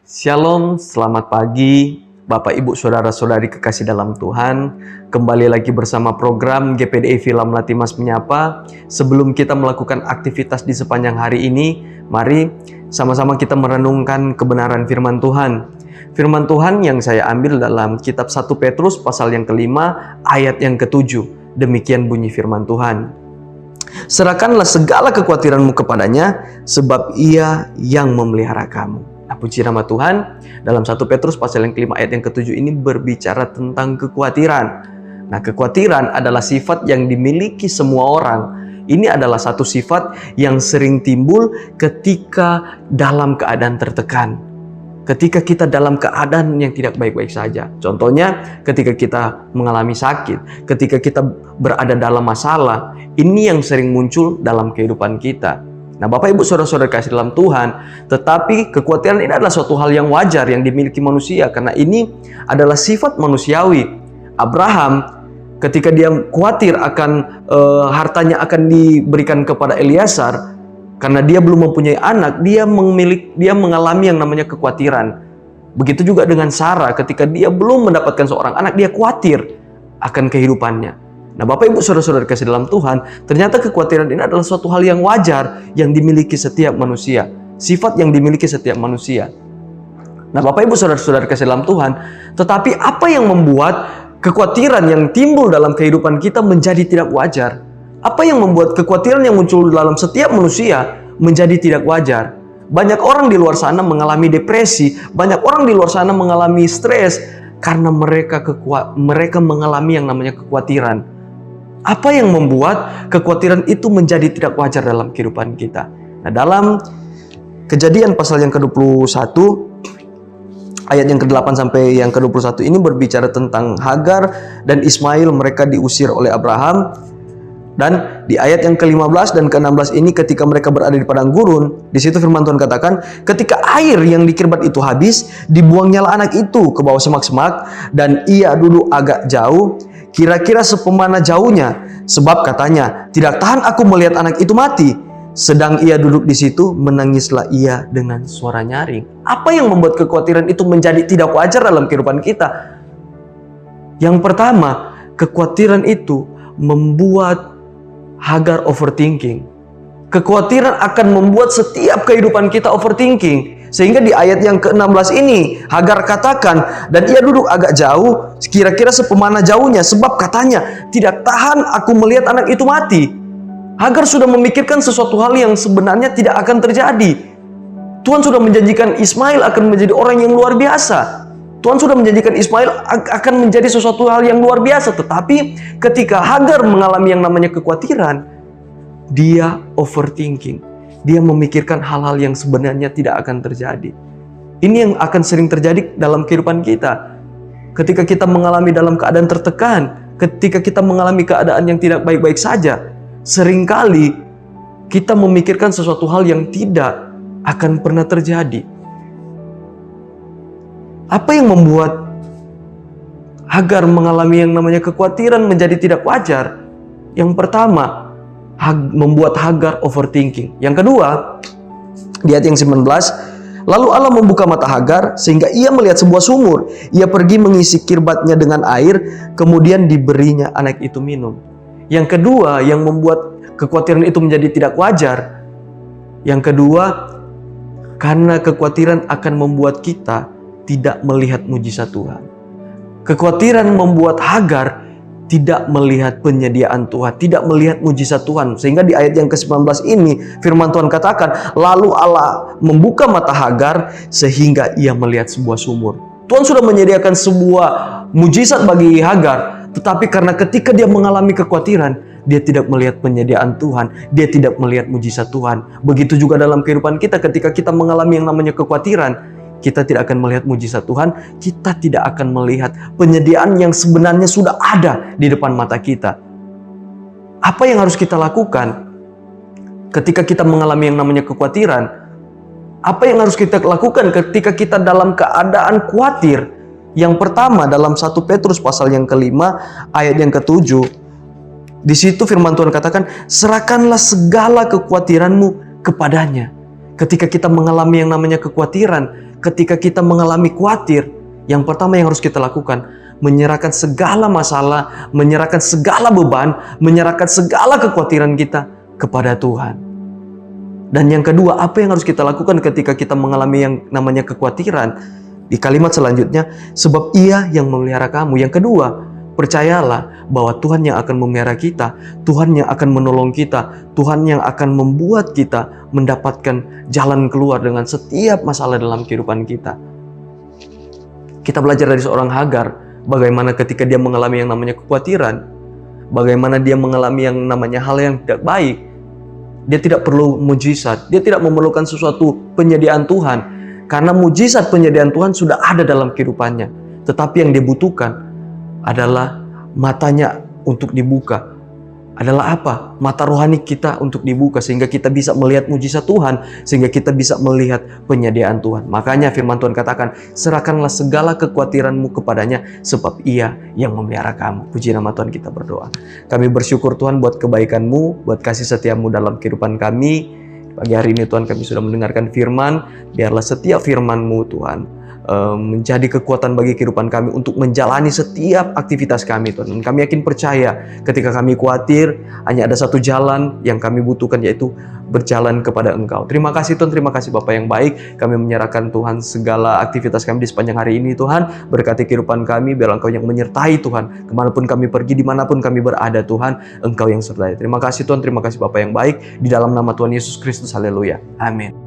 Shalom, selamat pagi Bapak Ibu Saudara-saudari kekasih dalam Tuhan. Kembali lagi bersama program GPDI Film Latimas Menyapa. Sebelum kita melakukan aktivitas di sepanjang hari ini, mari sama-sama kita merenungkan kebenaran firman Tuhan. Firman Tuhan yang saya ambil dalam kitab 1 Petrus pasal yang kelima ayat yang ketujuh. Demikian bunyi firman Tuhan. Serahkanlah segala kekhawatiranmu kepadanya, sebab Ia yang memelihara kamu. Nah, puji nama Tuhan, dalam 1 Petrus pasal yang kelima ayat yang ketujuh ini berbicara tentang kekhawatiran. Nah, kekhawatiran adalah sifat yang dimiliki semua orang. Ini adalah satu sifat yang sering timbul ketika dalam keadaan tertekan. Ketika kita dalam keadaan yang tidak baik-baik saja. Contohnya, ketika kita mengalami sakit, ketika kita berada dalam masalah, ini yang sering muncul dalam kehidupan kita. Nah, Bapak Ibu Saudara-saudara kasih dalam Tuhan, tetapi kekhawatiran ini adalah suatu hal yang wajar yang dimiliki manusia karena ini adalah sifat manusiawi. Abraham ketika dia khawatir akan hartanya akan diberikan kepada Eliasar karena dia belum mempunyai anak, dia mengalami yang namanya kekhawatiran. Begitu juga dengan Sarah ketika dia belum mendapatkan seorang anak, dia khawatir akan kehidupannya. Nah, Bapak Ibu Saudara-saudara kasih dalam Tuhan, ternyata kekhawatiran ini adalah suatu hal yang wajar yang dimiliki setiap manusia. Sifat yang dimiliki setiap manusia. Nah, Bapak Ibu Saudara-saudara kasih dalam Tuhan, tetapi apa yang membuat kekhawatiran yang timbul dalam kehidupan kita menjadi tidak wajar? Apa yang membuat kekhawatiran yang muncul dalam setiap manusia menjadi tidak wajar? Banyak orang di luar sana mengalami depresi, banyak orang di luar sana mengalami stres karena mereka mengalami yang namanya kekhawatiran. Apa yang membuat kekhawatiran itu menjadi tidak wajar dalam kehidupan kita? Nah, dalam Kejadian pasal yang ke-21 ayat yang ke-8 sampai yang ke-21 ini berbicara tentang Hagar dan Ismail, mereka diusir oleh Abraham. Dan di ayat yang ke-15 dan ke-16 ini ketika mereka berada di padang gurun, di situ firman Tuhan katakan, ketika air yang dikirbat itu habis, dibuangnyalah anak itu ke bawah semak-semak dan ia duduk agak jauh, kira-kira sepemana jauhnya, sebab katanya, tidak tahan aku melihat anak itu mati. Sedang ia duduk di situ, menangislah ia dengan suara nyaring. Apa yang membuat kekhawatiran itu menjadi tidak wajar dalam kehidupan kita? Yang pertama, kekhawatiran itu membuat Hagar overthinking. Kekhawatiran akan membuat setiap kehidupan kita overthinking. Sehingga di ayat yang ke-16 ini, Hagar katakan, dan ia duduk agak jauh, kira-kira sepemana jauhnya, sebab katanya, tidak tahan aku melihat anak itu mati. Hagar sudah memikirkan sesuatu hal yang sebenarnya tidak akan terjadi. Tuhan sudah menjanjikan Ismail akan menjadi orang yang luar biasa. Tuhan sudah menjanjikan Ismail akan menjadi sesuatu hal yang luar biasa. Tetapi ketika Hagar mengalami yang namanya kekhawatiran, dia overthinking. Dia memikirkan hal-hal yang sebenarnya tidak akan terjadi. Ini yang akan sering terjadi dalam kehidupan kita. Ketika kita mengalami dalam keadaan tertekan, ketika kita mengalami keadaan yang tidak baik-baik saja, seringkali kita memikirkan sesuatu hal yang tidak akan pernah terjadi. Apa yang membuat Hagar mengalami yang namanya kekhawatiran menjadi tidak wajar? Yang pertama, membuat Hagar overthinking. Yang kedua, di ayat yang 19, lalu Allah membuka mata Hagar sehingga ia melihat sebuah sumur. Ia pergi mengisi kirbatnya dengan air, kemudian diberinya anak itu minum. Yang kedua, yang membuat kekhawatiran itu menjadi tidak wajar. Yang kedua, karena kekhawatiran akan membuat kita tidak melihat mujizat Tuhan. Kekhawatiran membuat Hagar tidak melihat penyediaan Tuhan, tidak melihat mujizat Tuhan. Sehingga di ayat yang ke-19 ini, firman Tuhan katakan, lalu Allah membuka mata Hagar sehingga ia melihat sebuah sumur. Tuhan sudah menyediakan sebuah mujizat bagi Hagar, tetapi karena ketika dia mengalami kekhawatiran, dia tidak melihat penyediaan Tuhan, dia tidak melihat mujizat Tuhan. Begitu juga dalam kehidupan kita, ketika kita mengalami yang namanya kekhawatiran, kita tidak akan melihat mujizat Tuhan, kita tidak akan melihat penyediaan yang sebenarnya sudah ada di depan mata kita. Apa yang harus kita lakukan ketika kita mengalami yang namanya kekhawatiran? Apa yang harus kita lakukan ketika kita dalam keadaan khawatir? Yang pertama, dalam 1 Petrus pasal yang kelima ayat yang ke-7, di situ firman Tuhan katakan, serahkanlah segala kekhawatiranmu kepadanya. Ketika kita mengalami yang namanya kekhawatiran, ketika kita mengalami khawatir, yang pertama yang harus kita lakukan, menyerahkan segala masalah, menyerahkan segala beban, menyerahkan segala kekhawatiran kita kepada Tuhan. Dan yang kedua, apa yang harus kita lakukan ketika kita mengalami yang namanya kekhawatiran? Di kalimat selanjutnya, sebab Ia yang memelihara kamu. Yang kedua, percayalah bahwa Tuhan yang akan memelihara kita, Tuhan yang akan menolong kita, Tuhan yang akan membuat kita mendapatkan jalan keluar dengan setiap masalah dalam kehidupan kita. Kita belajar dari seorang Hagar, bagaimana ketika dia mengalami yang namanya kekhawatiran, bagaimana dia mengalami yang namanya hal yang tidak baik. Dia tidak perlu mujizat, dia tidak memerlukan sesuatu penyediaan Tuhan, karena mujizat penyediaan Tuhan sudah ada dalam kehidupannya. Tetapi yang dibutuhkan adalah matanya untuk dibuka. Adalah apa? Mata rohani kita untuk dibuka, sehingga kita bisa melihat mujizat Tuhan, sehingga kita bisa melihat penyediaan Tuhan. Makanya firman Tuhan katakan, serahkanlah segala kekhawatiranmu kepadanya, sebab Ia yang memelihara kamu. Puji nama Tuhan, kita berdoa. Kami bersyukur Tuhan buat kebaikan-Mu, buat kasih setia-Mu dalam kehidupan kami. Pagi hari ini Tuhan, kami sudah mendengarkan firman. Biarlah setiap firman-Mu Tuhan menjadi kekuatan bagi kehidupan kami untuk menjalani setiap aktivitas kami, Tuhan. Dan kami yakin percaya ketika kami khawatir, hanya ada satu jalan yang kami butuhkan, yaitu berjalan kepada Engkau. Terima kasih Tuhan, terima kasih Bapa yang baik. Kami menyerahkan Tuhan segala aktivitas kami di sepanjang hari ini, Tuhan. Berkati kehidupan kami, biar Engkau yang menyertai Tuhan. Kemanapun kami pergi, dimanapun kami berada Tuhan, Engkau yang sertai. Terima kasih Tuhan, terima kasih Bapa yang baik. Di dalam nama Tuhan Yesus Kristus, haleluya. Amin.